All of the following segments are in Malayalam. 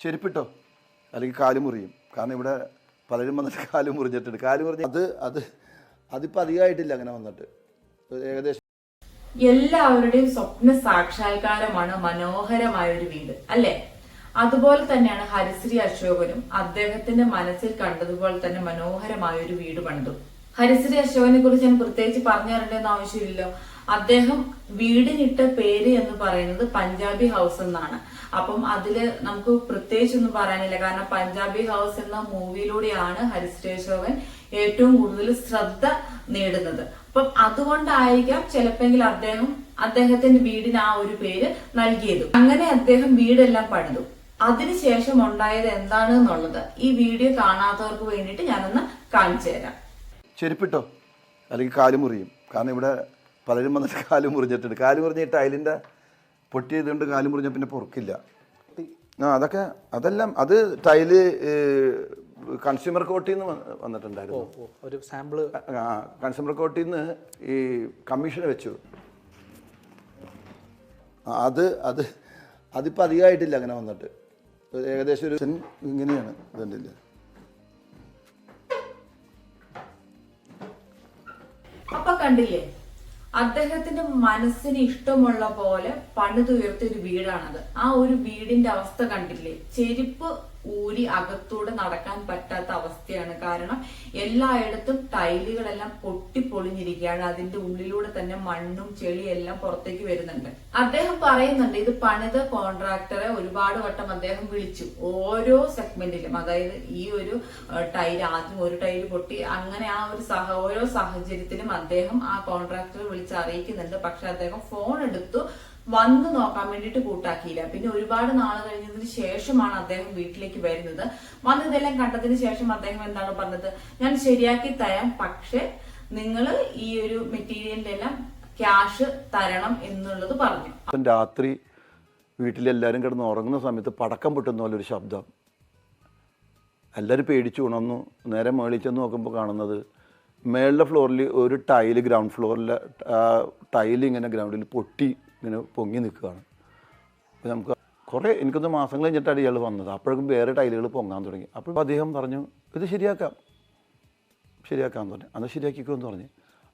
ചെരുപ്പിട്ടോ അല്ലെങ്കിൽ കാല് മുറിയും. കാരണം ഇവിടെ പലരും വന്നിട്ട് കാല് മുറിഞ്ഞിട്ടുണ്ട്. കാല് മുറിഞ്ഞ് അതിപ്പോൾ അധികമായിട്ടില്ല അങ്ങനെ വന്നിട്ട്. ഏകദേശം എല്ലാവരുടെയും സ്വപ്ന സാക്ഷാത്കാരമാണ് മനോഹരമായ ഒരു വീട്, അല്ലെ? അതുപോലെ തന്നെയാണ് ഹരിശ്രീ അശോകനും അദ്ദേഹത്തിന്റെ മനസ്സിൽ കണ്ടതുപോലെ തന്നെ മനോഹരമായ ഒരു വീട് പണിതു. ഹരിശ്രീ അശോകനെ കുറിച്ച് ഞാൻ പ്രത്യേകിച്ച് പറഞ്ഞു തരേണ്ടെന്ന് ആവശ്യമില്ലല്ലോ. അദ്ദേഹം വീടിനിട്ട പേര് എന്ന് പറയുന്നത് പഞ്ചാബി ഹൗസ് എന്നാണ്. അപ്പം അതില് നമുക്ക് പ്രത്യേകിച്ചൊന്നും പറയാനില്ല. കാരണം പഞ്ചാബി ഹൗസ് എന്ന മൂവിയിലൂടെയാണ് ഹരിശ്രീ അശോകൻ ഏറ്റവും കൂടുതൽ ശ്രദ്ധ നേടുന്നത്. അപ്പം അതുകൊണ്ടായിരിക്കാം ചിലപ്പെങ്കിൽ അദ്ദേഹത്തിന്റെ വീടിന് ആ ഒരു പേര് നൽകിയത്. അങ്ങനെ അദ്ദേഹം വീടെല്ലാം പണിതു. അതിനുശേഷം ഉണ്ടായത് എന്താണ് എന്നുള്ളത് ഈ വീഡിയോ കാണാത്തവർക്ക് വേണ്ടിയിട്ട് ഞാനൊന്ന് കാണിച്ചു തരാം. ചെരുപ്പിട്ടോ അല്ലെങ്കിൽ കാല് മുറിയും. കാരണം ഇവിടെ പലരും വന്നിട്ട് കാല് മുറിഞ്ഞിട്ടുണ്ട്. കാല് മുറിഞ്ഞ് ടൈലിൻ്റെ പൊട്ടിയതുകൊണ്ട് കാല് മുറിഞ്ഞ പിന്നെ പൊറുക്കില്ല. അതെല്ലാം അത് ടൈല് കൺസ്യൂമർ കോർട്ടിൽ നിന്ന് വന്നിട്ടുണ്ടായിരുന്നു. ഒരു സാമ്പിള് കൺസ്യൂമർ കോർട്ടിൽ നിന്ന് ഈ കമ്മീഷന് വെച്ചു. അതിപ്പോൾ അധികമായിട്ടില്ല അങ്ങനെ വന്നിട്ട്. ഏകദേശം ഒരു ഇങ്ങനെയാണ് ഇതുണ്ടില്ല. അപ്പൊ കണ്ടില്ലേ, അദ്ദേഹത്തിന്റെ മനസ്സിന് ഇഷ്ടമുള്ള പോലെ പണിതുയർത്തിയ ഒരു വീടാണത്. ആ ഒരു വീടിന്റെ അവസ്ഥ കണ്ടില്ലേ? ചെരുപ്പ് ഊരി അകത്തൂടെ നടക്കാൻ പറ്റാത്ത അവസ്ഥയാണ്. കാരണം എല്ലായിടത്തും ടൈലുകളെല്ലാം പൊട്ടിപ്പൊളിഞ്ഞിരിക്കുകയാണ്. അതിന്റെ ഉള്ളിലൂടെ തന്നെ മണ്ണും ചെളിയും എല്ലാം പുറത്തേക്ക് വരുന്നുണ്ട്. അദ്ദേഹം പറയുന്നുണ്ട്, ഇത് പണിത കോൺട്രാക്ടറെ ഒരുപാട് വട്ടം അദ്ദേഹം വിളിച്ചു. ഓരോ സെഗ്മെന്റിലും, അതായത് ഈ ഒരു ടൈൽ ആദ്യം ഒരു ടൈല് പൊട്ടി, അങ്ങനെ ആ ഒരു ഓരോ സാഹചര്യത്തിലും അദ്ദേഹം ആ കോൺട്രാക്ടറെ വിളിച്ച് അറിയിക്കുന്നുണ്ട്. പക്ഷെ അദ്ദേഹം ഫോൺ എടുത്തു വന്ന് നോക്കാൻ വേണ്ടിയിട്ട് കൂട്ടാക്കിയില്ല. പിന്നെ ഒരുപാട് നാൾ കഴിഞ്ഞതിന് ശേഷമാണ് അദ്ദേഹം വീട്ടിലേക്ക് വരുന്നത്. വന്നതെല്ലാം കണ്ടതിന് ശേഷം അദ്ദേഹം എന്താണ് പറഞ്ഞത്? ഞാൻ ശരിയാക്കി തരാം, പക്ഷെ നിങ്ങൾ ഈ ഒരു മെറ്റീരിയലിന്റെ എല്ലാം ക്യാഷ് തരണം എന്നുള്ളത് പറഞ്ഞു. രാത്രി വീട്ടിലെല്ലാവരും കിടന്ന് ഉറങ്ങുന്ന സമയത്ത് പടക്കം പൊട്ടുന്ന പോലെ ഒരു ശബ്ദം. എല്ലാവരും പേടിച്ചു ഉണർന്നു. നേരെ മേളിൽ ചെന്ന് നോക്കുമ്പോൾ കാണുന്നത് മേളിലെ ഫ്ലോറിൽ ഒരു ടൈല്, ഗ്രൗണ്ട് ഫ്ലോറിലെ ടൈല് ഇങ്ങനെ ഗ്രൗണ്ടിൽ പൊട്ടി ഇങ്ങനെ പൊങ്ങി നിൽക്കുകയാണ്. അപ്പോൾ നമുക്ക് എനിക്കൊന്ന് മാസങ്ങൾ കഴിഞ്ഞിട്ടാണ് ഇയാൾ വന്നത്. അപ്പോഴേക്കും വേറെ ടൈലുകൾ പൊങ്ങാൻ തുടങ്ങി. അപ്പോൾ അദ്ദേഹം പറഞ്ഞു, ഇത് ശരിയാക്കാൻ പറഞ്ഞു. അന്ന് ശരിയാക്കിക്കുമെന്ന് പറഞ്ഞു.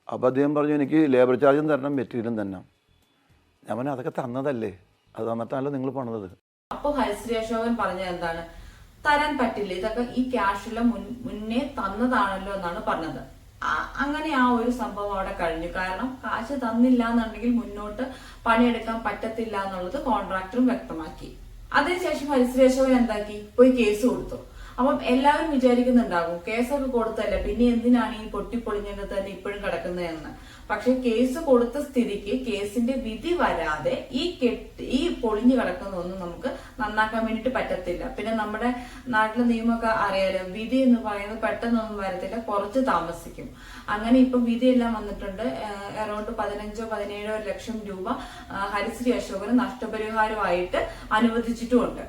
അപ്പോൾ അദ്ദേഹം പറഞ്ഞു, എനിക്ക് ലേബർ ചാർജും തരണം, മെറ്റീരിയലും തരണം. ഞാൻ പറഞ്ഞു, അതൊക്കെ തന്നതല്ലേ, അത് തന്നിട്ടാണല്ലോ നിങ്ങൾ പണിതത്. അപ്പോൾ ഹരിശ്രീ അശോകൻ പറഞ്ഞത് എന്താണ്? തരാൻ പറ്റില്ല, ഇതൊക്കെ ഈ ക്യാഷെല്ലാം മുന്നേ തന്നതാണല്ലോ എന്നാണ് പറഞ്ഞത്. അങ്ങനെ ആ ഒരു സംഭവം അവിടെ കഴിഞ്ഞു. കാരണം കാശ് തന്നില്ല എന്നുണ്ടെങ്കിൽ മുന്നോട്ട് പണിയെടുക്കാൻ പറ്റത്തില്ല എന്നുള്ളത് കോൺട്രാക്ടറും വ്യക്തമാക്കി. അതിനുശേഷം ഹരിശ്രീ അശോകൻ എന്താക്കി? പോയി കേസ് കൊടുത്തു. അപ്പം എല്ലാവരും വിചാരിക്കുന്നുണ്ടാകും, കേസൊക്കെ കൊടുത്തല്ലേ, പിന്നെ എന്തിനാണ് ഈ പൊട്ടിപ്പൊളിഞ്ഞൊക്കെ തന്നെ ഇപ്പോഴും കിടക്കുന്നതെന്ന്. പക്ഷെ കേസ് കൊടുത്ത സ്ഥിതിക്ക് കേസിന്റെ വിധി വരാതെ ഈ പൊളിഞ്ഞു കിടക്കുന്നതൊന്നും നമുക്ക് നന്നാക്കാൻ വേണ്ടിട്ട് പറ്റത്തില്ല. പിന്നെ നമ്മുടെ നാട്ടിലെ നിയമമൊക്കെ അറിയാലോ, വിധി എന്ന് പറയുന്നത് പെട്ടെന്നൊന്നും വരത്തില്ല, കുറച്ച് താമസിക്കും. അങ്ങനെ ഇപ്പൊ വിധിയെല്ലാം വന്നിട്ടുണ്ട്. അറൌണ്ട് 15-17 ലക്ഷം രൂപ ഹരിശ്രീ അശോകന് നഷ്ടപരിഹാരമായിട്ട് അനുവദിച്ചിട്ടുമുണ്ട്.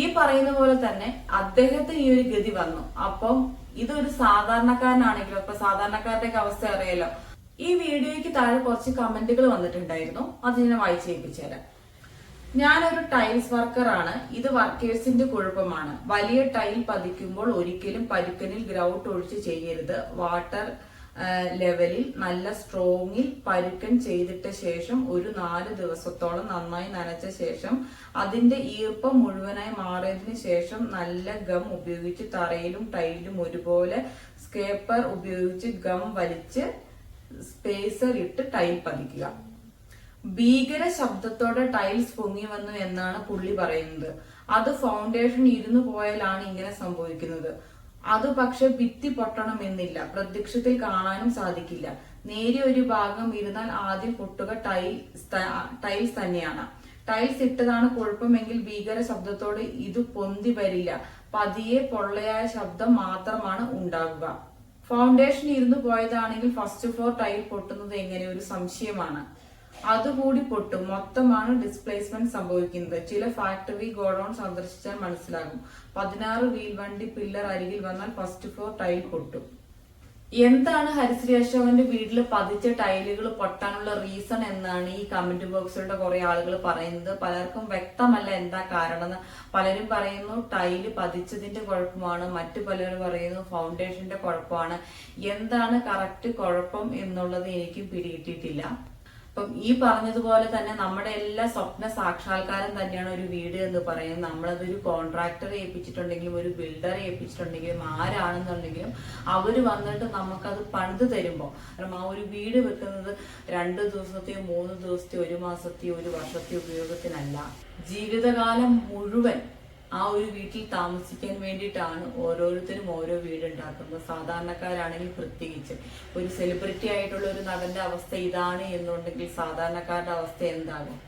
ഈ പറയുന്ന പോലെ തന്നെ അദ്ദേഹത്തിന് ഈ ഒരു ഗതി വന്നു. അപ്പം ഇതൊരു സാധാരണക്കാരനാണെങ്കിലും, ഇപ്പൊ സാധാരണക്കാരുടെ അവസ്ഥ അറിയാലോ. ഈ വീഡിയോയ്ക്ക് താഴെ കുറച്ച് കമന്റുകൾ വന്നിട്ടുണ്ടായിരുന്നു, അത് ഞാൻ വായിച്ചേൽപ്പിച്ചു തരാം. ഞാനൊരു ടൈൽസ് വർക്കറാണ്. ഇത് വർക്കേഴ്സിന്റെ കുഴപ്പമാണ്. വലിയ ടൈൽ പതിക്കുമ്പോൾ ഒരിക്കലും പരുക്കനിൽ ഗ്രൗട്ട് ഒഴിച്ച് ചെയ്യരുത്. വാട്ടർ ലെവലിൽ നല്ല സ്ട്രോങ്ങിൽ പരുക്കൻ ചെയ്തിട്ട ശേഷം ഒരു 4 ദിവസത്തോളം നന്നായി നനച്ച ശേഷം അതിന്റെ ഈർപ്പം മുഴുവനായി മാറിയതിനു ശേഷം നല്ല ഗം ഉപയോഗിച്ച് തറയിലും ടൈലിലും ഒരുപോലെ സ്കേപ്പർ ഉപയോഗിച്ച് ഗം വലിച്ച് സ്പേസർ ഇട്ട് ടൈൽ പതിക്കുക. ഭീകര ശബ്ദത്തോടെ ടൈൽസ് പൊങ്ങി വന്നു എന്നാണ് പുള്ളി പറയുന്നത്. അത് ഫൗണ്ടേഷൻ ഇരുന്നു പോയാലാണ് ഇങ്ങനെ സംഭവിക്കുന്നത്. അത് പക്ഷെ ഭിത്തി പൊട്ടണമെന്നില്ല, പ്രത്യക്ഷത്തിൽ കാണാനും സാധിക്കില്ല. നേരിയ ഒരു ഭാഗം ഇരുന്നാൽ ആദ്യം പൊട്ടുക ടൈൽസ് തന്നെയാണ്. ടൈൽസ് ഇട്ടതാണ് കുഴപ്പമെങ്കിൽ ഭീകര ശബ്ദത്തോടെ ഇത് പൊന്തി വരില്ല, പതിയെ പൊള്ളയായ ശബ്ദം മാത്രമാണ് ഉണ്ടാകുക. ഫൗണ്ടേഷൻ ഇരുന്നു പോയതാണെങ്കിൽ ഫസ്റ്റ് ഫ്ലോർ ടൈൽ പൊട്ടുന്നത് എങ്ങനെ ഒരു സംശയമാണ്. അതുകൂടി പൊട്ടും. മൊത്തമാണ് ഡിസ്പ്ലേസ്മെന്റ് സംഭവിക്കുന്നത്. ചില ഫാക്ടറി ഗോഡൌൺ സന്ദർശിച്ചാൽ മനസ്സിലാകും. 16 വീൽ വണ്ടി പില്ലർ അരികിൽ വന്നാൽ ഫസ്റ്റ് ഫ്ലോർ ടൈൽ പൊട്ടും. എന്താണ് ഹരിശ്രീ അശോകന്റെ വീട്ടിൽ പതിച്ച ടൈലുകൾ പൊട്ടാനുള്ള റീസൺ എന്നാണ് ഈ കമന്റ് ബോക്സിലൂടെ കുറെ ആളുകൾ പറയുന്നത്. പലർക്കും വ്യക്തമല്ല എന്താ കാരണം എന്ന്. പലരും പറയുന്നു ടൈല് പതിച്ചതിന്റെ കുഴപ്പമാണ്, മറ്റു പലരും പറയുന്നു ഫൗണ്ടേഷന്റെ കുഴപ്പമാണ്. എന്താണ് കറക്റ്റ് കുഴപ്പം എന്നുള്ളത് എനിക്കും പിടികിട്ടിയിട്ടില്ല. അപ്പം ഈ പറഞ്ഞതുപോലെ തന്നെ നമ്മുടെ എല്ലാ സ്വപ്ന സാക്ഷാത്കാരം തന്നെയാണ് ഒരു വീട് എന്ന് പറയുന്നത്. നമ്മളതൊരു കോൺട്രാക്ടറെ ഏൽപ്പിച്ചിട്ടുണ്ടെങ്കിലും ഒരു ബിൽഡറെ ഏൽപ്പിച്ചിട്ടുണ്ടെങ്കിലും ആരാണെന്നുണ്ടെങ്കിലും അവര് വന്നിട്ട് നമുക്കത് പണിത് തരുമ്പോൾ, കാരണം ആ ഒരു വീട് വെക്കുന്നത് 2 ദിവസത്തെയോ 3 ദിവസത്തെയോ 1 മാസത്തെയോ 1 വർഷത്തെയോ ഉപയോഗത്തിനല്ല, ജീവിതകാലം മുഴുവൻ ആ ഒരു വീട്ടിൽ താമസിക്കാൻ വേണ്ടിയിട്ടാണ് ഓരോരുത്തരും ഓരോ വീടുണ്ടാക്കുന്നത്. സാധാരണക്കാരാണെങ്കിൽ പ്രത്യേകിച്ച് ഒരു സെലിബ്രിറ്റി ആയിട്ടുള്ള ഒരു നടന്റെ അവസ്ഥ ഇതാണ് എന്നുണ്ടെങ്കിൽ സാധാരണക്കാരുടെ അവസ്ഥ എന്താകും?